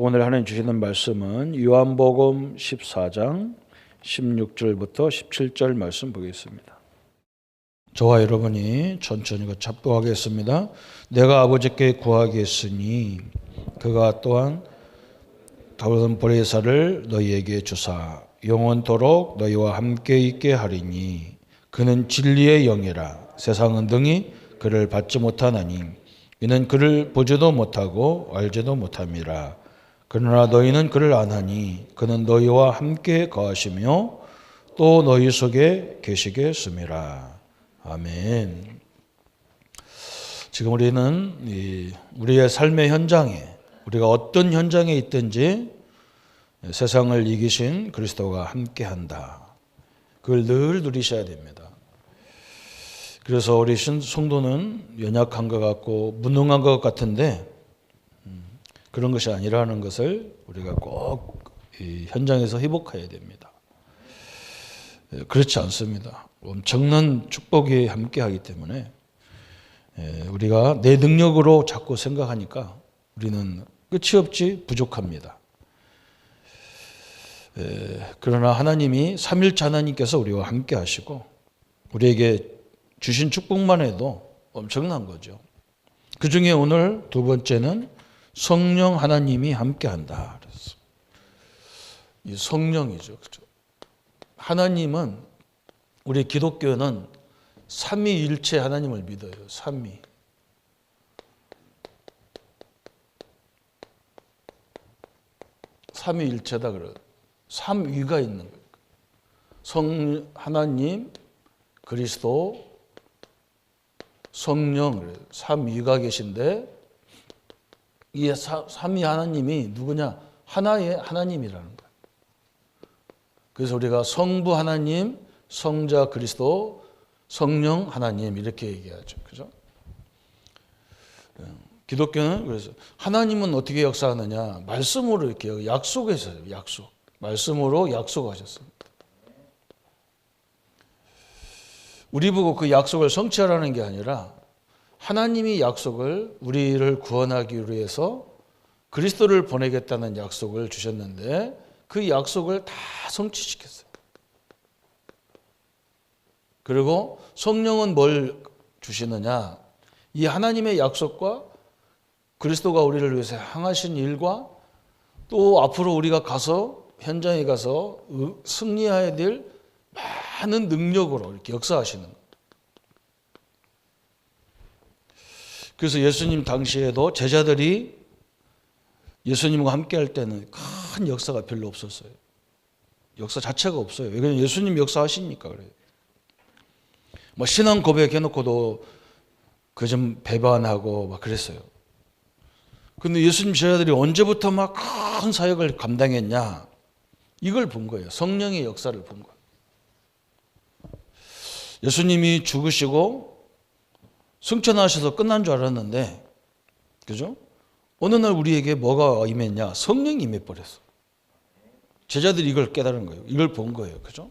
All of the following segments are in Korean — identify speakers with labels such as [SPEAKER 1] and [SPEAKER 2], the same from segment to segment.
[SPEAKER 1] 오늘 하나님 주시는 말씀은 요한복음 14장 16절부터 17절 말씀 보겠습니다. 저와 여러분이 천천히 잡도하겠습니다. 내가 아버지께 구하겠으니 그가 또한 다른 보혜사를 너희에게 주사 영원토록 너희와 함께 있게 하리니 그는 진리의 영이라. 세상은 등이 그를 받지 못하나니 이는 그를 보지도 못하고 알지도 못함이라. 그러나 너희는 그를 아나니 그는 너희와 함께 거하시며 또 너희 속에 계시겠음이라. 아멘. 지금 우리는 우리의 삶의 현장에, 우리가 어떤 현장에 있든지 세상을 이기신 그리스도가 함께한다. 그걸 늘 누리셔야 됩니다. 그래서 우리 성도는 연약한 것 같고 무능한 것 같은데 그런 것이 아니라는 것을 우리가 꼭 이 현장에서 회복해야 됩니다. 그렇지 않습니다. 엄청난 축복이 함께하기 때문에 우리가 내 능력으로 자꾸 생각하니까 우리는 끝이 없이 부족합니다. 그러나 하나님이 삼일체 하나님께서 우리와 함께 하시고 우리에게 주신 축복만 해도 엄청난 거죠. 그 중에 오늘 두 번째는 성령 하나님이 함께한다. 그래서 이 성령이죠, 그렇죠? 하나님은 우리 기독교는 삼위일체 하나님을 믿어요. 삼위. 삼위일체다 그래요. 삼위가 있는 거예요. 하나님, 그리스도, 성령, 삼위가 계신데 이 삼위 하나님이 누구냐? 하나의 하나님이라는 거예요. 그래서 우리가 성부 하나님, 성자 그리스도, 성령 하나님 이렇게 얘기하죠. 그죠? 기독교는 그래서 하나님은 어떻게 역사하느냐? 말씀으로 이렇게 약속했어요. 약속. 말씀으로 약속하셨습니다. 우리 보고 그 약속을 성취하라는 게 아니라 하나님이 약속을 우리를 구원하기 위해서 그리스도를 보내겠다는 약속을 주셨는데 그 약속을 다 성취시켰어요. 그리고 성령은 뭘 주시느냐? 이 하나님의 약속과 그리스도가 우리를 위해서 행하신 일과 또 앞으로 우리가 가서 현장에 가서 승리해야 될 많은 능력으로 이렇게 역사하시는 거예요. 그래서 예수님 당시에도 제자들이 예수님과 함께 할 때는 큰 역사가 별로 없었어요. 역사 자체가 없어요. 왜냐하면 예수님 역사하시니까 그래요. 뭐 신앙 고백해놓고도 그 좀 배반하고 막 그랬어요. 근데 예수님 제자들이 언제부터 막 큰 사역을 감당했냐? 이걸 본 거예요. 성령의 역사를 본 거예요. 예수님이 죽으시고 승천하셔서 끝난 줄 알았는데, 그죠? 어느 날 우리에게 뭐가 임했냐? 성령이 임해버렸어. 제자들이 이걸 깨달은 거예요. 이걸 본 거예요. 그죠?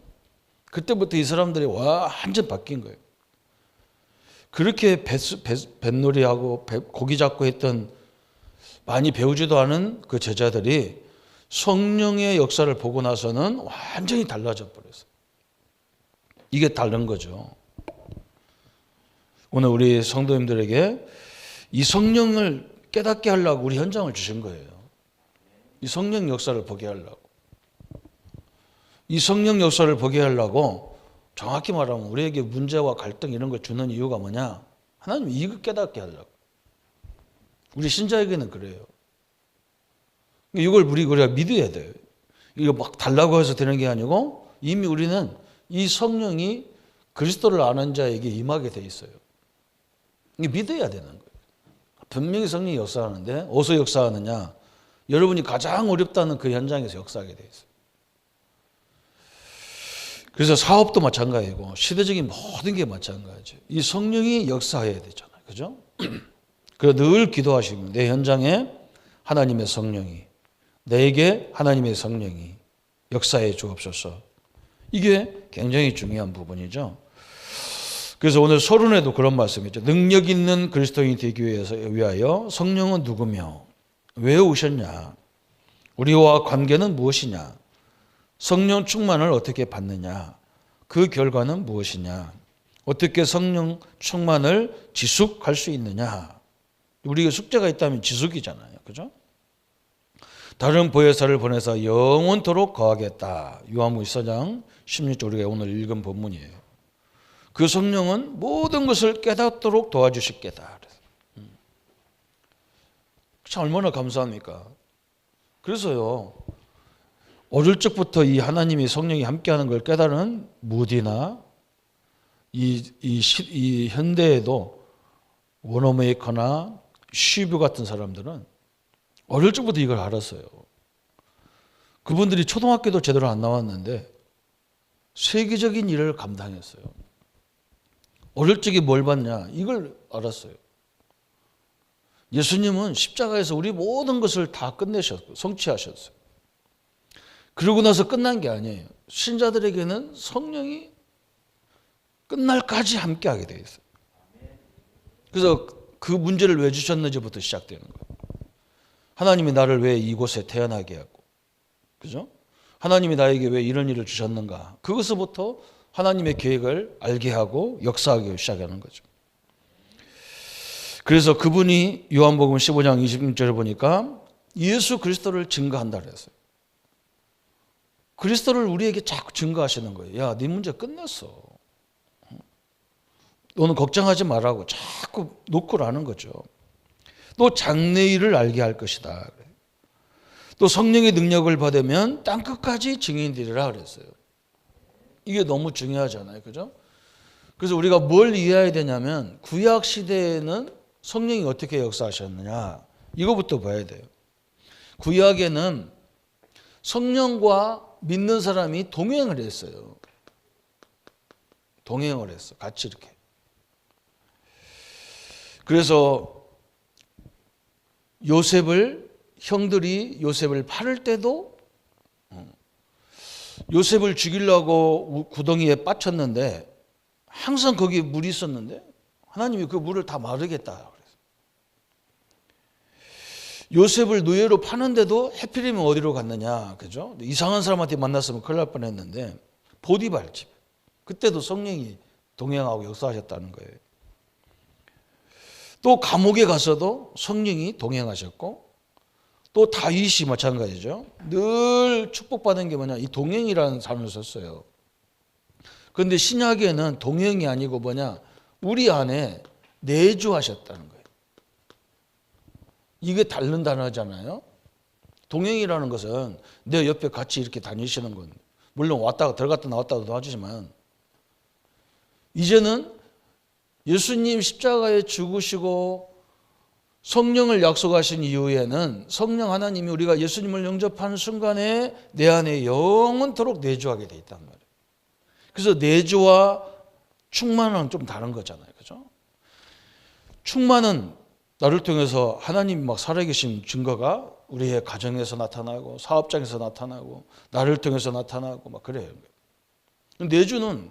[SPEAKER 1] 그때부터 이 사람들이 완전 바뀐 거예요. 그렇게 뱃놀이하고 고기 잡고 했던 많이 배우지도 않은 그 제자들이 성령의 역사를 보고 나서는 완전히 달라져 버렸어요. 이게 다른 거죠. 오늘 우리 성도님들에게 이 성령을 깨닫게 하려고 우리 현장을 주신 거예요. 이 성령 역사를 보게 하려고. 이 성령 역사를 보게 하려고 정확히 말하면 우리에게 문제와 갈등 이런 걸 주는 이유가 뭐냐? 하나님 이걸 깨닫게 하려고. 우리 신자에게는 그래요. 이걸 우리가 믿어야 돼요. 이거 막 달라고 해서 되는 게 아니고 이미 우리는 이 성령이 그리스도를 아는 자에게 임하게 돼 있어요. 이게 믿어야 되는 거예요. 분명히 성령이 역사하는데 어디서 역사하느냐? 여러분이 가장 어렵다는 그 현장에서 역사하게 돼 있어요. 그래서 사업도 마찬가지고 시대적인 모든 게 마찬가지죠. 이 성령이 역사해야 되잖아요. 그죠? 그래서 늘 기도하시면 내 현장에 하나님의 성령이, 내게 하나님의 성령이 역사해 주옵소서. 이게 굉장히 중요한 부분이죠. 그래서 오늘 서론에도 그런 말씀이죠. 능력 있는 그리스도인이 되기 위하여 성령은 누구며 왜 오셨냐? 우리와 관계는 무엇이냐? 성령 충만을 어떻게 받느냐? 그 결과는 무엇이냐? 어떻게 성령 충만을 지속할 수 있느냐? 우리가 숙제가 있다면 지속이잖아요. 그죠? 다른 보혜사를 보내서 영원토록 거하겠다. 요한복음 14장 16절 우리가 오늘 읽은 본문이에요. 그 성령은 모든 것을 깨닫도록 도와주실 게다. 참 얼마나 감사합니까? 그래서요, 어릴 적부터 이 하나님이 성령이 함께하는 걸 깨달은 무디나 이 현대에도 워너메이커나 쉬뷰 같은 사람들은 어릴 적부터 이걸 알았어요. 그분들이 초등학교도 제대로 안 나왔는데 세계적인 일을 감당했어요. 어릴 적에 뭘 봤냐? 이걸 알았어요. 예수님은 십자가에서 우리 모든 것을 다 끝내셨고 성취하셨어요. 그러고 나서 끝난 게 아니에요. 신자들에게는 성령이 끝날까지 함께하게 되어 있어요. 그래서 그 문제를 왜 주셨는지부터 시작되는 거예요. 하나님이 나를 왜 이곳에 태어나게 하고, 그죠? 하나님이 나에게 왜 이런 일을 주셨는가? 그것부터 하나님의 계획을 알게 하고 역사하기 시작하는 거죠. 그래서 그분이 요한복음 15장 26절에 보니까 예수 그리스도를 증거한다 그랬어요. 그리스도를 우리에게 자꾸 증거하시는 거예요. 야, 네 문제 끝냈어. 너는 걱정하지 말라고 자꾸 노크라는 거죠. 또 장래일을 알게 할 것이다. 또 성령의 능력을 받으면 땅끝까지 증인되리라 그랬어요. 이게 너무 중요하잖아요. 그죠? 그래서 우리가 뭘 이해해야 되냐면 구약 시대에는 성령이 어떻게 역사하셨느냐 이거부터 봐야 돼요. 구약에는 성령과 믿는 사람이 동행을 했어요. 동행을 했어. 같이 이렇게. 그래서 형들이 요셉을 팔을 때도 요셉을 죽이려고 구덩이에 빠쳤는데 항상 거기에 물이 있었는데 하나님이 그 물을 다 마르겠다. 요셉을 노예로 파는데도 해필이면 어디로 갔느냐, 그죠? 이상한 사람한테 만났으면 큰일 날 뻔했는데 보디발 집. 그때도 성령이 동행하고 역사하셨다는 거예요. 또 감옥에 가서도 성령이 동행하셨고, 또 다윗이 마찬가지죠. 늘 축복받은 게 뭐냐, 이 동행이라는 단어를 썼어요. 그런데 신약에는 동행이 아니고 뭐냐, 우리 안에 내주하셨다는 거예요. 이게 다른 단어잖아요. 동행이라는 것은 내 옆에 같이 이렇게 다니시는 건 물론 왔다가 들어갔다 나왔다도 도와주지만 이제는 예수님 십자가에 죽으시고 성령을 약속하신 이후에는 성령 하나님이 우리가 예수님을 영접하는 순간에 내 안에 영원토록 내주하게 돼 있단 말이에요. 그래서 내주와 충만은 좀 다른 거잖아요. 그죠? 충만은 나를 통해서 하나님이 막 살아계신 증거가 우리의 가정에서 나타나고 사업장에서 나타나고 나를 통해서 나타나고 막 그래요. 내주는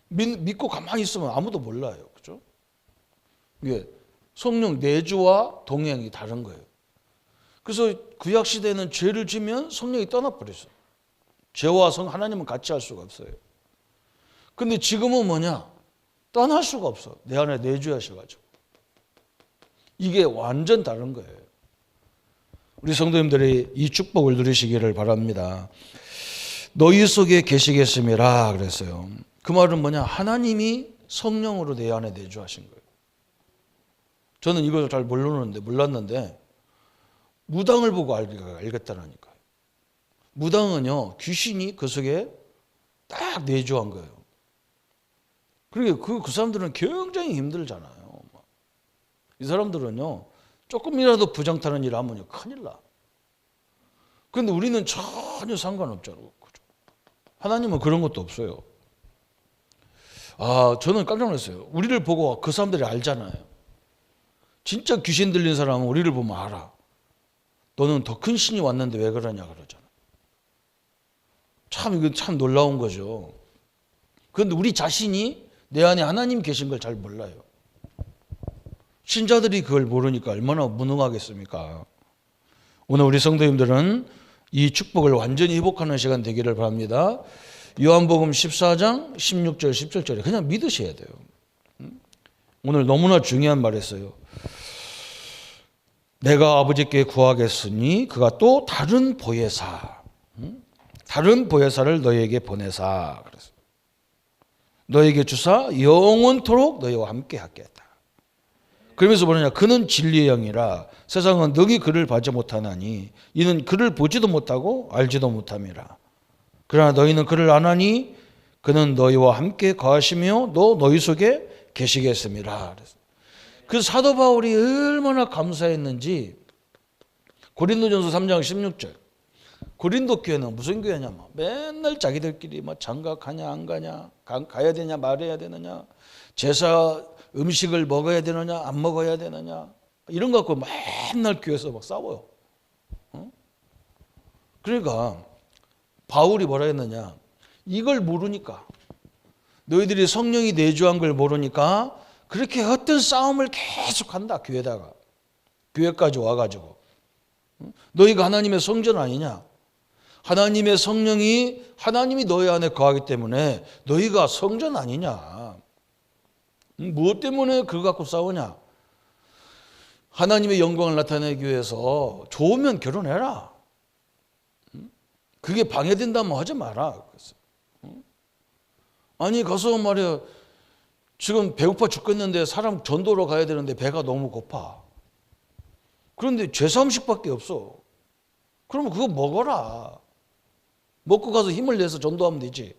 [SPEAKER 1] 믿고 가만히 있으면 아무도 몰라요. 그죠? 이게 성령 내주와 동행이 다른 거예요. 그래서 구약 시대에는 죄를 지면 성령이 떠나버렸어요. 죄와 하나님은 같이 할 수가 없어요. 근데 지금은 뭐냐? 떠날 수가 없어. 내 안에 내주하셔가지고. 이게 완전 다른 거예요. 우리 성도님들이 이 축복을 누리시기를 바랍니다. 너희 속에 계시겠음이라 그랬어요. 그 말은 뭐냐? 하나님이 성령으로 내 안에 내주하신 거예요. 저는 이걸 잘 몰랐는데 무당을 보고 알겠다라니까요. 무당은요, 귀신이 그 속에 딱 내주한 거예요. 그러니까 그 사람들은 굉장히 힘들잖아요. 이 사람들은요, 조금이라도 부정타는 일을 하면요, 큰일 나. 그런데 우리는 전혀 상관없잖아요. 하나님은 그런 것도 없어요. 저는 깜짝 놀랐어요. 우리를 보고 그 사람들이 알잖아요. 진짜 귀신 들린 사람은 우리를 보면 알아. 너는 더 큰 신이 왔는데 왜 그러냐 그러잖아. 이건 참 놀라운 거죠. 그런데 우리 자신이 내 안에 하나님 계신 걸 잘 몰라요. 신자들이 그걸 모르니까 얼마나 무능하겠습니까? 오늘 우리 성도님들은 이 축복을 완전히 회복하는 시간 되기를 바랍니다. 요한복음 14장 16절 17절에 그냥 믿으셔야 돼요. 오늘 너무나 중요한 말이었어요. 내가 아버지께 구하겠으니 그가 또 다른 보혜사를 너희에게 보내사. 그래서 너희에게 주사 영원토록 너희와 함께 하겠다. 그러면서 뭐냐? 그는 진리의 영이라 세상은 능히 그를 보지 못하나니 이는 그를 보지도 못하고 알지도 못함이라. 그러나 너희는 그를 아나니 그는 너희와 함께 거하시며 너희 속에 계시겠습니다. 그 사도 바울이 얼마나 감사했는지 고린도전서 3장 16절. 고린도 교회는 무슨 교회냐? 맨날 자기들끼리 장가 가냐 안 가냐, 가야 되냐 말해야 되느냐, 제사 음식을 먹어야 되느냐 안 먹어야 되느냐, 이런 거 갖고 맨날 교회에서 막 싸워요. 그러니까 바울이 뭐라 했느냐? 이걸 모르니까, 너희들이 성령이 내주한 걸 모르니까 그렇게 헛된 싸움을 계속한다. 교회까지 와가지고 너희가 하나님의 성전 아니냐? 하나님의 성령이 하나님이 너희 안에 거하기 때문에 너희가 성전 아니냐? 무엇 때문에 그거 갖고 싸우냐? 하나님의 영광을 나타내기 위해서 좋으면 결혼해라. 그게 방해된다면 하지 마라. 아니 가서 말이야, 지금 배고파 죽겠는데 사람 전도로 가야 되는데 배가 너무 고파. 그런데 제사음식밖에 없어. 그러면 그거 먹어라. 먹고 가서 힘을 내서 전도하면 되지.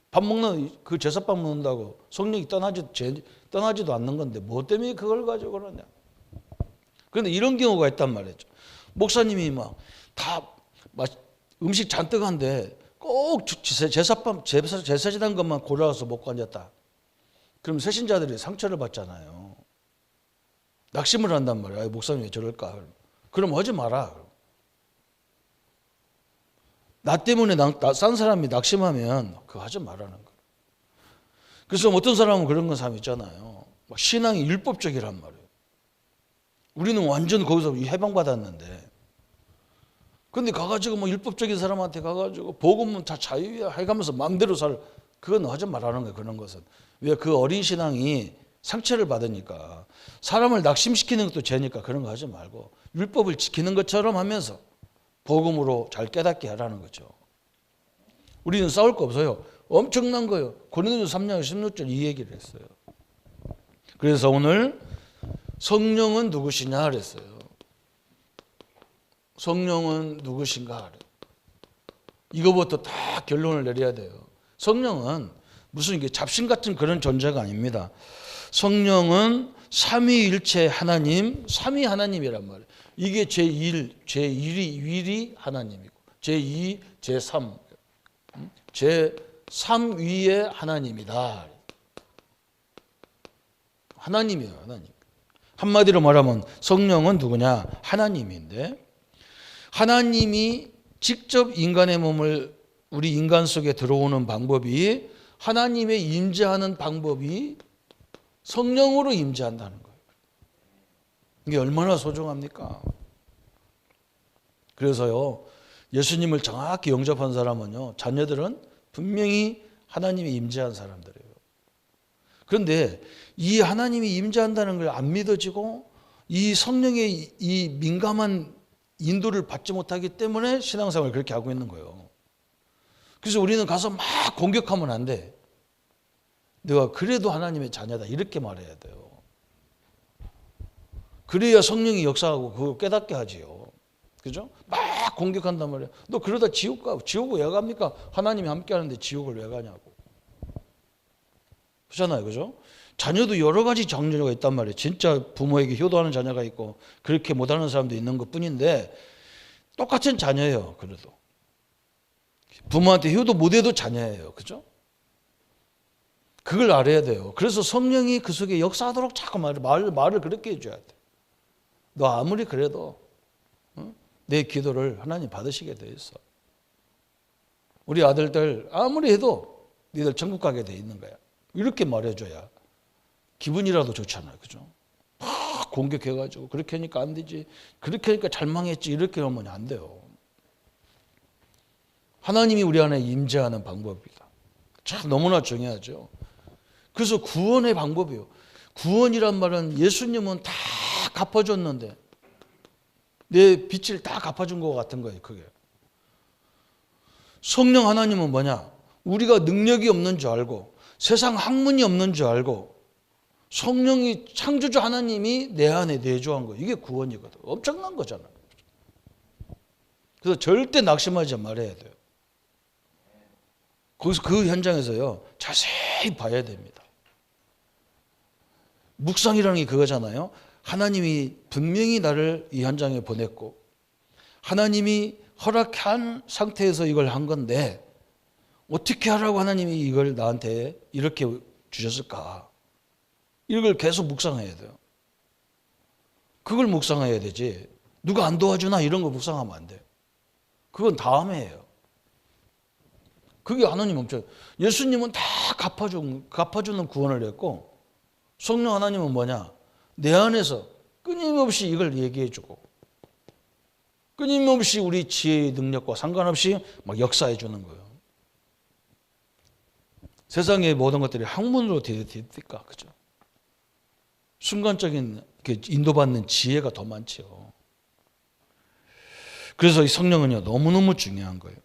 [SPEAKER 1] 밥 먹는 그 제사밥 먹는다고 성령이 떠나지도 않는 건데 뭐 때문에 그걸 가지고 그러냐. 그런데 이런 경우가 있단 말이죠. 목사님이 다 음식 잔뜩 한데 꼭 제사지단 것만 골라서 먹고 앉았다. 그럼 새신자들이 상처를 받잖아요. 낙심을 한단 말이야. 목사님 왜 저럴까? 그럼 하지 마라. 나 때문에 싼 사람이 낙심하면 그거 하지 말라는 거예요. 그래서 어떤 사람은 그런 사람 있잖아요. 신앙이 율법적이란 말이에요. 우리는 완전 거기서 해방받았는데, 근데 가가지고 율법적인 사람한테 가가지고 복음은 다 자유야 해가면서 마음대로 그건 하지 말라는 거예요. 그런 것은. 왜? 그 어린 신앙이 상처를 받으니까, 사람을 낙심시키는 것도 죄니까 그런 거 하지 말고 율법을 지키는 것처럼 하면서 복음으로 잘 깨닫게 하라는 거죠. 우리는 싸울 거 없어요. 엄청난 거예요. 고린도전서 3장 16절 이 얘기를 했어요. 그래서 오늘 성령은 누구시냐 그랬어요. 성령은 누구신가? 이거부터 다 결론을 내려야 돼요. 성령은 무슨 이게 잡신 같은 그런 존재가 아닙니다. 성령은 삼위일체 하나님, 삼위 하나님이란 말이에요. 이게 제1, 제1위 하나님이고, 제2, 제3, 제3위의 하나님이다. 하나님이에요, 하나님. 한마디로 말하면 성령은 누구냐? 하나님인데, 하나님이 직접 인간의 몸을 우리 인간 속에 들어오는 방법이, 하나님의 임재하는 방법이 성령으로 임재한다는 거예요. 이게 얼마나 소중합니까? 그래서요, 예수님을 정확히 영접한 사람은요, 자녀들은 분명히 하나님이 임재한 사람들이에요. 그런데 이 하나님이 임재한다는 걸 안 믿어지고 이 성령의 이 민감한 인도를 받지 못하기 때문에 신앙생활을 그렇게 하고 있는 거예요. 그래서 우리는 가서 막 공격하면 안 돼. 내가 그래도 하나님의 자녀다 이렇게 말해야 돼요. 그래야 성령이 역사하고 그거 깨닫게 하지요. 그죠? 막 공격한단 말이에요. 너 그러다 지옥 가. 지옥을 왜 갑니까? 하나님이 함께 하는데 지옥을 왜 가냐고. 그렇잖아요. 그죠? 자녀도 여러 가지 자녀가 있단 말이에요. 진짜 부모에게 효도하는 자녀가 있고 그렇게 못하는 사람도 있는 것 뿐인데 똑같은 자녀예요. 그래도 부모한테 효도 못해도 자녀예요. 그죠? 그걸 알아야 돼요. 그래서 성령이 그 속에 역사하도록 자꾸 말을 그렇게 해줘야 돼. 너 아무리 그래도 내 기도를 하나님 받으시게 돼 있어. 우리 아들들 아무리 해도 니들 천국 가게 돼 있는 거야. 이렇게 말해줘야 기분이라도 좋잖아요. 그죠? 막 공격해가지고 그렇게 하니까 안 되지, 그렇게 하니까 잘 망했지, 이렇게 하면 안 돼요. 하나님이 우리 안에 임재하는 방법이다. 참 너무나 중요하죠. 그래서 구원의 방법이에요. 구원이란 말은 예수님은 다 갚아줬는데 내 빚을 다 갚아준 것 같은 거예요. 그게. 성령 하나님은 뭐냐? 우리가 능력이 없는 줄 알고 세상 학문이 없는 줄 알고 성령이 창조주 하나님이 내 안에 내주한 거예요. 이게 구원이거든. 엄청난 거잖아요. 그래서 절대 낙심하지 말아야 돼요. 거기서 그 현장에서요, 자세히 봐야 됩니다. 묵상이라는 게 그거잖아요. 하나님이 분명히 나를 이 현장에 보냈고 하나님이 허락한 상태에서 이걸 한 건데 어떻게 하라고 하나님이 이걸 나한테 이렇게 주셨을까? 이걸 계속 묵상해야 돼요. 그걸 묵상해야 되지. 누가 안 도와주나 이런 거 묵상하면 안 돼요. 그건 다음에 해요. 그게 하나님 없죠. 예수님은 다 갚아주는 구원을 했고 성령 하나님은 뭐냐? 내 안에서 끊임없이 이걸 얘기해주고 끊임없이 우리 지혜의 능력과 상관없이 막 역사해주는 거예요. 세상의 모든 것들이 학문으로 됩니까? 그죠? 순간적인 인도받는 지혜가 더 많죠. 그래서 이 성령은요, 너무너무 중요한 거예요.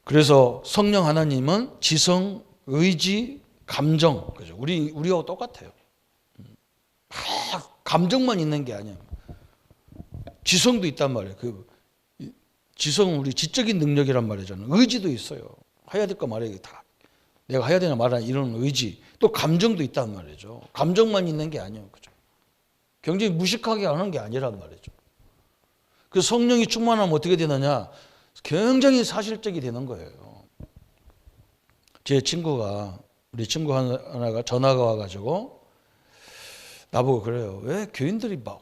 [SPEAKER 1] 그래서 성령 하나님은 지성, 의지, 감정, 그죠? 우리하고 똑같아요. 감정만 있는 게 아니에요. 지성도 있단 말이에요. 지성은 우리 지적인 능력이란 말이잖아요. 의지도 있어요. 해야 될 거 말이에요. 다. 내가 해야 되나 말아야 이런 의지. 또 감정도 있단 말이죠. 감정만 있는 게 아니에요. 그죠? 굉장히 무식하게 하는 게 아니란 말이죠. 그 성령이 충만하면 어떻게 되느냐? 굉장히 사실적이 되는 거예요. 제 친구가, 우리 친구 하나가 전화가 와가지고 나보고 그래요. 왜 교인들이 막,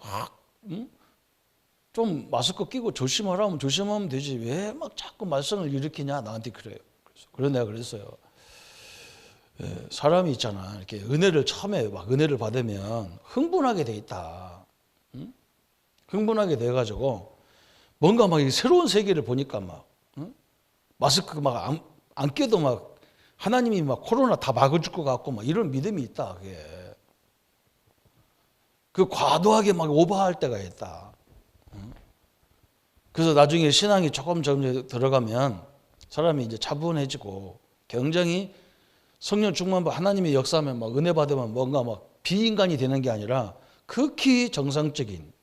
[SPEAKER 1] 좀 마스크 끼고 조심하라면 조심하면 되지. 왜 막 자꾸 말썽을 일으키냐? 나한테 그래요. 그래서 내가 그랬어요. 사람이 있잖아. 이렇게 은혜를 처음에 막 은혜를 받으면 흥분하게 돼 있다. 흥분하게 돼가지고 뭔가 막 새로운 세계를 보니까 막 마스크 막 안 껴도 막 하나님이 막 코로나 다 막아줄 것 같고 막 이런 믿음이 있다. 그게. 그 과도하게 막 오버할 때가 있다. 그래서 나중에 신앙이 조금 들어가면 사람이 이제 차분해지고 굉장히 성령 충만받아 하나님의 역사하면 막 은혜 받으면 뭔가 막 비인간이 되는 게 아니라 극히 정상적인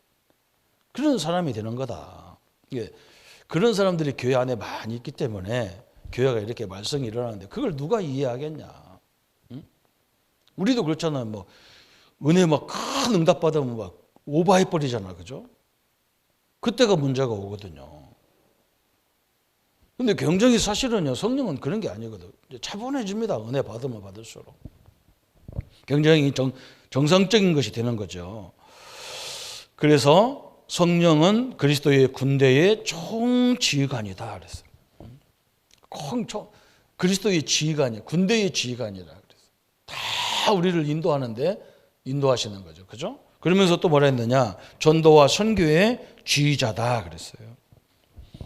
[SPEAKER 1] 그런 사람이 되는 거다. 이게 그런 사람들이 교회 안에 많이 있기 때문에 교회가 이렇게 말썽이 일어나는데 그걸 누가 이해하겠냐? 응? 우리도 그렇잖아요. 뭐 은혜 막 큰 응답 받으면 막 오버해 버리잖아, 그죠? 그때가 문제가 오거든요. 근데 굉장히 사실은요, 성령은 그런 게 아니거든. 차분해집니다. 은혜 받으면 받을수록. 굉장히 정상적인 것이 되는 거죠. 그래서 성령은 그리스도의 군대의 총지휘관이다 그랬어요. 그리스도의 지휘관이, 군대의 지휘관이라 그랬어요. 다 우리를 인도하시는 거죠. 그죠? 그러면서 또 뭐라 했느냐? 전도와 선교의 지휘자다 그랬어요.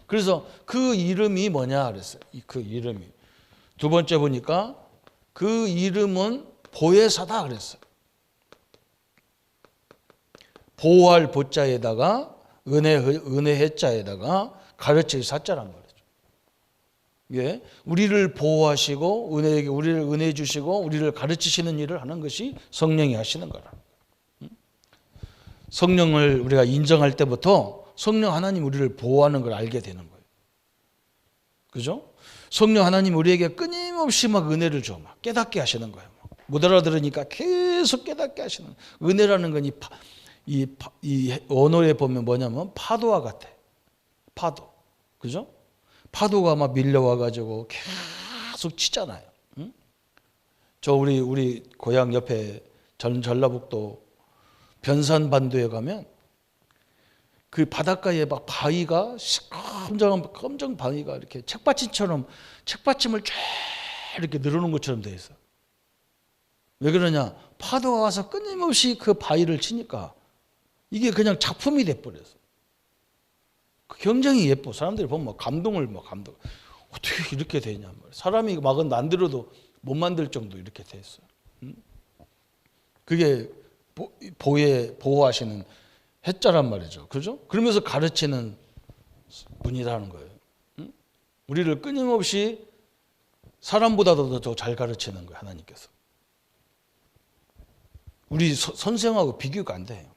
[SPEAKER 1] 그래서 그 이름이 뭐냐 그랬어요. 그 이름이. 두 번째 보니까 그 이름은 보혜사다 그랬어요. 보호할 보자에다가 은혜해자에다가 가르칠 사자란 말이죠. 예, 우리를 보호하시고 우리를 은혜 주시고 우리를 가르치시는 일을 하는 것이 성령이 하시는 거라. 성령을 우리가 인정할 때부터 성령 하나님 우리를 보호하는 걸 알게 되는 거예요. 그죠? 성령 하나님 우리에게 끊임없이 막 은혜를 줘. 막 깨닫게 하시는 거예요. 못 알아들으니까 계속 깨닫게 하시는 거예요. 은혜라는 건 이 언어에 보면 뭐냐면 파도와 같아. 파도. 그죠? 파도가 막 밀려와가지고 계속 치잖아요. 응? 저 우리 고향 옆에 전라북도 변산반도에 가면 그 바닷가에 막 바위가 검정 바위가 이렇게 책받침을 쫙 이렇게 늘어놓은 것처럼 돼 있어. 왜 그러냐? 파도가 와서 끊임없이 그 바위를 치니까 이게 그냥 작품이 돼버렸어. 굉장히 예뻐. 사람들이 보면 감동. 어떻게 이렇게 되냐 말이야. 사람이 막 만들어도 못 만들 정도 이렇게 돼 있어요. 그게 보호하시는 해자란 말이죠. 그죠? 그러면서 가르치는 분이라는 거예요. 우리를 끊임없이 사람보다도 더 잘 가르치는 거예요. 하나님께서. 우리 선생하고 비교가 안 돼요.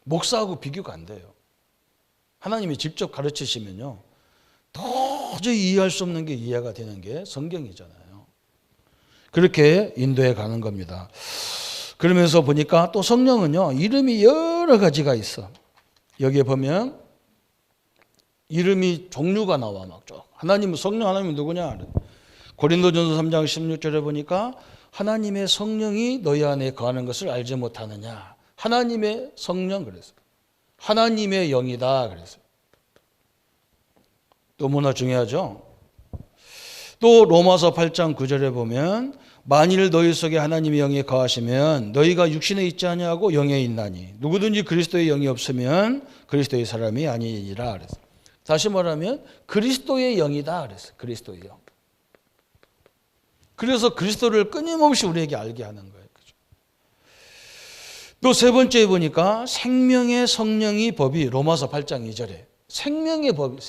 [SPEAKER 1] 목사하고 비교가 안 돼요. 하나님이 직접 가르치시면요. 도저히 이해할 수 없는 게 이해가 되는 게 성경이잖아요. 그렇게 인도해 가는 겁니다. 그러면서 보니까 또 성령은요. 이름이 여러 가지가 있어. 여기에 보면 이름이 종류가 나와 막 쭉. 성령 하나님은 누구냐? 고린도전서 3장 16절에 보니까 하나님의 성령이 너희 안에 거하는 것을 알지 못하느냐. 하나님의 성령 그랬어요. 하나님의 영이다 그랬어요. 너무나 중요하죠. 또 로마서 8장 9절에 보면 만일 너희 속에 하나님의 영이 거하시면 너희가 육신에 있지 아니하고 영에 있나니 누구든지 그리스도의 영이 없으면 그리스도의 사람이 아니니라 그랬어요. 다시 말하면 그리스도의 영이다 그랬어요. 그리스도의 영. 그래서 그리스도를 끊임없이 우리에게 알게 하는 거예요. 또 세 번째 보니까 생명의 성령이 법이 로마서 8장 2절에 생명의 법이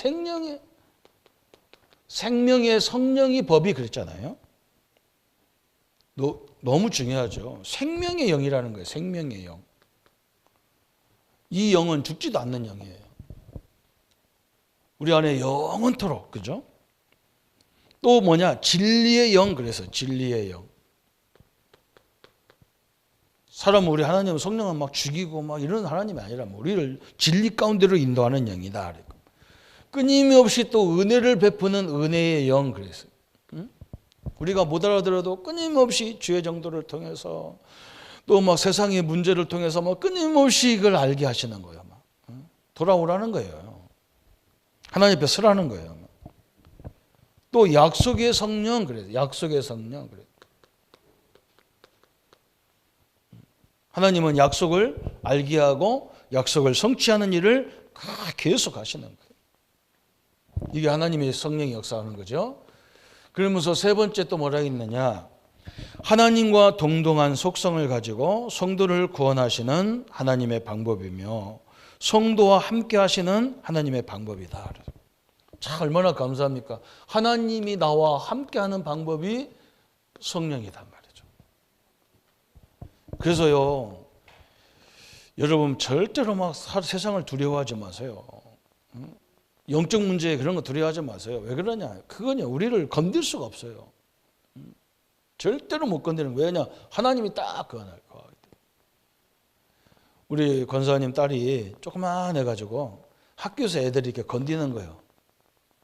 [SPEAKER 1] 생명의 성령이 법이 그랬잖아요. 너무 중요하죠. 생명의 영이라는 거예요. 생명의 영. 이 영은 죽지도 않는 영이에요. 우리 안에 영원토록, 그죠? 또 뭐냐? 진리의 영 그래서 진리의 영. 사람은 우리 하나님은 성령은 막 죽이고 막 이런 하나님이 아니라 우리를 진리 가운데로 인도하는 영이다. 끊임없이 또 은혜를 베푸는 은혜의 영 그랬어요. 우리가 못 알아들어도 끊임없이 주의 정도를 통해서 또 막 세상의 문제를 통해서 막 끊임없이 이걸 알게 하시는 거예요. 막. 돌아오라는 거예요. 하나님 앞에 서라는 거예요. 또 약속의 성령 그래요. 약속의 성령 그래요. 하나님은 약속을 알게 하고 약속을 성취하는 일을 계속 하시는 거예요. 이게 하나님의 성령이 역사하는 거죠. 그러면서 세 번째 또 뭐라 했느냐? 하나님과 동등한 속성을 가지고 성도를 구원하시는 하나님의 방법이며 성도와 함께 하시는 하나님의 방법이다. 참 얼마나 감사합니까? 하나님이 나와 함께 하는 방법이 성령이란 말이죠. 그래서요, 여러분 절대로 막 세상을 두려워하지 마세요. 영적 문제 그런 거 두려워하지 마세요. 왜 그러냐? 그거냐 우리를 건들 수가 없어요. 절대로 못 건드리는 거예요. 왜냐? 하나님이 딱 그거 할 거. 우리 권사님 딸이 조그만 해가지고 학교에서 애들이 이렇게 건드리는 거예요.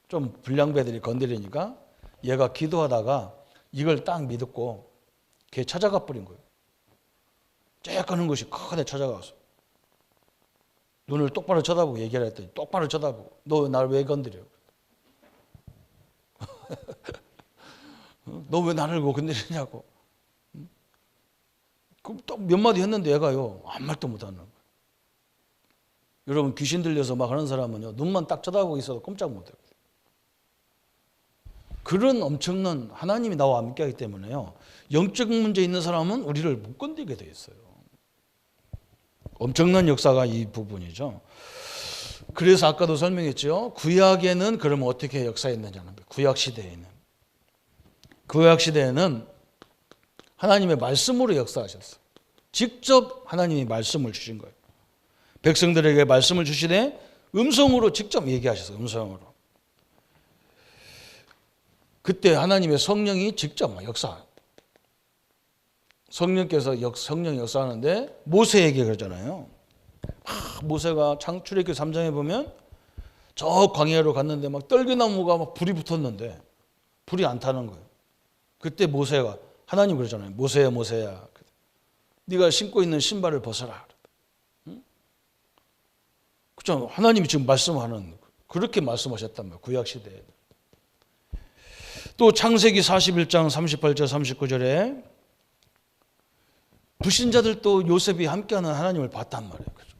[SPEAKER 1] 좀 불량배들이 건드리니까 얘가 기도하다가 이걸 딱 믿었고 걔 찾아가 버린 거예요. 쬐까는 것이 큰 애 찾아가서 눈을 똑바로 쳐다보고 얘기를 했더니 똑바로 쳐다보고 너 날 왜 건드려? 너 왜 나를 건드리냐고. 그럼 또 몇 마디 했는데 얘가요 아무 말도 못하는 거예요. 여러분 귀신 들려서 막 하는 사람은요 눈만 딱 쳐다보고 있어도 꼼짝 못해요. 그런 엄청난 하나님이 나와 함께하기 때문에요 영적 문제 있는 사람은 우리를 못 건드리게 돼 있어요. 엄청난 역사가 이 부분이죠. 그래서 아까도 설명했죠. 구약에는 그러면 어떻게 역사했느냐는 거예요. 구약 시대에는 하나님의 말씀으로 역사하셨어요. 직접 하나님이 말씀을 주신 거예요. 백성들에게 말씀을 주시되 음성으로 직접 얘기하셨어요. 음성으로. 그때 하나님의 성령이 직접 역사해요. 성령께서 성령이 역사하는데 모세에게 그러잖아요. 모세가 창출애굽기 3장에 보면 저 광야로 갔는데 막 떨기나무가 막 불이 붙었는데 불이 안 타는 거예요. 그때 모세가 하나님 그러잖아요. 모세야 모세야 네가 신고 있는 신발을 벗어라. 응? 그렇죠. 하나님이 지금 말씀하는 그렇게 말씀하셨단 말이에요. 구약시대에. 또 창세기 41장 38절 39절에 불신자들도 요셉이 함께하는 하나님을 봤단 말이에요. 그죠?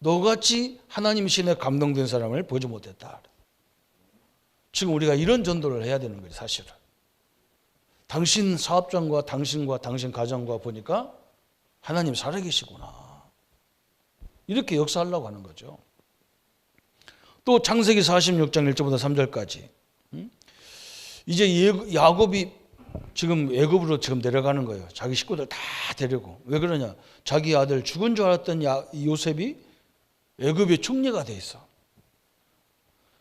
[SPEAKER 1] 너같이 하나님 신에 감동된 사람을 보지 못했다. 지금 우리가 이런 전도를 해야 되는 거예요, 사실은. 당신 사업장과 당신과 당신 가정과 보니까 하나님 살아계시구나. 이렇게 역사하려고 하는 거죠. 또 창세기 46장 1절부터 3절까지. 이제 야곱이 지금 애굽으로 지금 내려가는 거예요. 자기 식구들 다 데리고. 왜 그러냐? 자기 아들 죽은 줄 알았던 요셉이 애굽의 총리가 돼 있어.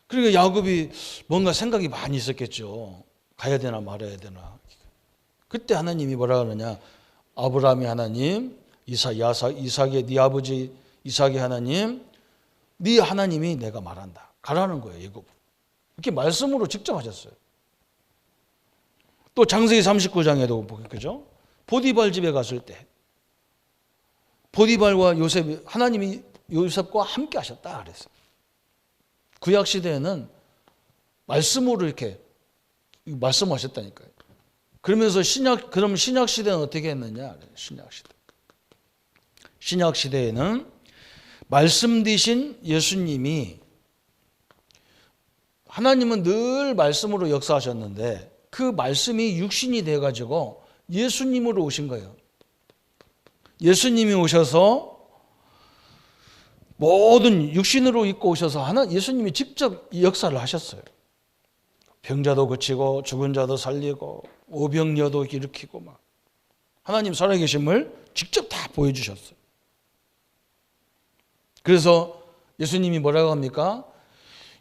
[SPEAKER 1] 그러니까 야곱이 뭔가 생각이 많이 있었겠죠. 가야 되나 말아야 되나. 그때 하나님이 뭐라 그러냐? 아브라함의 하나님, 이삭의 네 아버지 이삭의 하나님, 네 하나님이 내가 말한다. 가라는 거예요, 애굽. 이렇게 말씀으로 직접 하셨어요. 또 창세기 39장에도 그죠? 보디발 집에 갔을 때 보디발과 요셉이 하나님이 요셉과 함께 하셨다 그랬어요. 구약 시대에는 말씀으로 이렇게 말씀하셨다니까요. 그러면서 그럼 신약 시대는 어떻게 했느냐? 신약 시대에는 말씀 되신 예수님이 하나님은 늘 말씀으로 역사하셨는데 그 말씀이 육신이 돼가지고 예수님으로 오신 거예요. 예수님이 오셔서 모든 육신으로 입고 오셔서 예수님이 직접 역사를 하셨어요. 병자도 고치고 죽은 자도 살리고 오병여도 일으키고 막 하나님 살아계심을 직접 다 보여주셨어요. 그래서 예수님이 뭐라고 합니까?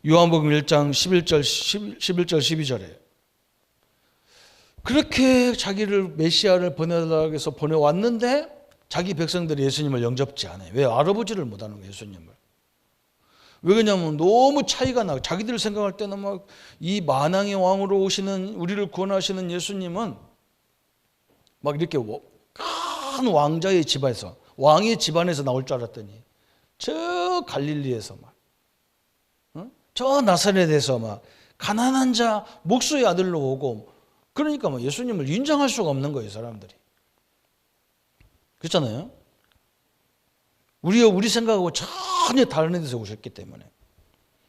[SPEAKER 1] 요한복음 1장 11절 12절에 그렇게 자기를 메시아를 보내달라고 해서 보내왔는데 자기 백성들이 예수님을 영접지 않아요. 왜? 알아보지를 못하는 거예요, 예수님을. 왜 그러냐면 너무 차이가 나고 자기들 생각할 때는 막 이 만왕의 왕으로 오시는 우리를 구원하시는 예수님은 막 이렇게 큰 왕자의 집안에서 왕의 집안에서 나올 줄 알았더니 저 갈릴리에서 막 저 나사렛에서 막 가난한 자 목수의 아들로 오고 그러니까 뭐 예수님을 인정할 수가 없는 거예요, 사람들이. 그렇잖아요. 우리 생각하고 전혀 다른 데서 오셨기 때문에.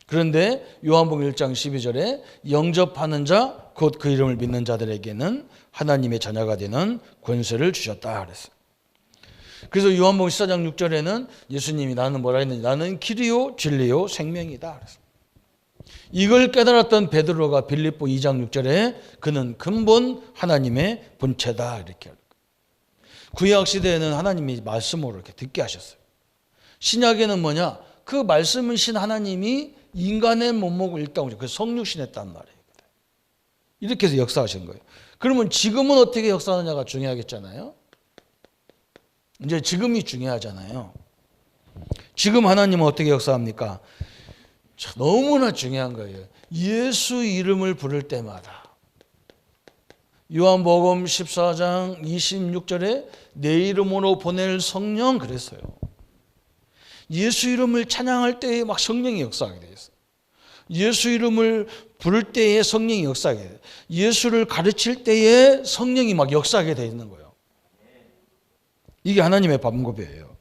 [SPEAKER 1] 그런데 요한복음 1장 12절에 영접하는 자 곧 그 이름을 믿는 자들에게는 하나님의 자녀가 되는 권세를 주셨다 그랬어요. 그래서 요한복음 14장 6절에는 예수님이 나는 뭐라 했는지 나는 길이요 진리요 생명이다 그랬어요. 이걸 깨달았던 베드로가 빌립보 2장 6절에 그는 근본 하나님의 본체다 이렇게 합니다. 구약 시대에는 하나님이 말씀으로 이렇게 듣게 하셨어요. 신약에는 뭐냐? 그 말씀이신 하나님이 인간의 몸목을 일단 그 성육신했단 말이에요. 이렇게 해서 역사하신 거예요. 그러면 지금은 어떻게 역사하느냐가 중요하겠잖아요. 이제 지금이 중요하잖아요. 지금 하나님은 어떻게 역사합니까? 너무나 중요한 거예요. 예수 이름을 부를 때마다 요한복음 14장 26절에 내 이름으로 보낼 성령 그랬어요. 예수 이름을 찬양할 때에 막 성령이 역사하게 돼 있어요. 예수 이름을 부를 때에 성령이 역사하게 돼요. 예수를 가르칠 때에 성령이 막 역사하게 돼 있는 거예요. 이게 하나님의 방법이에요.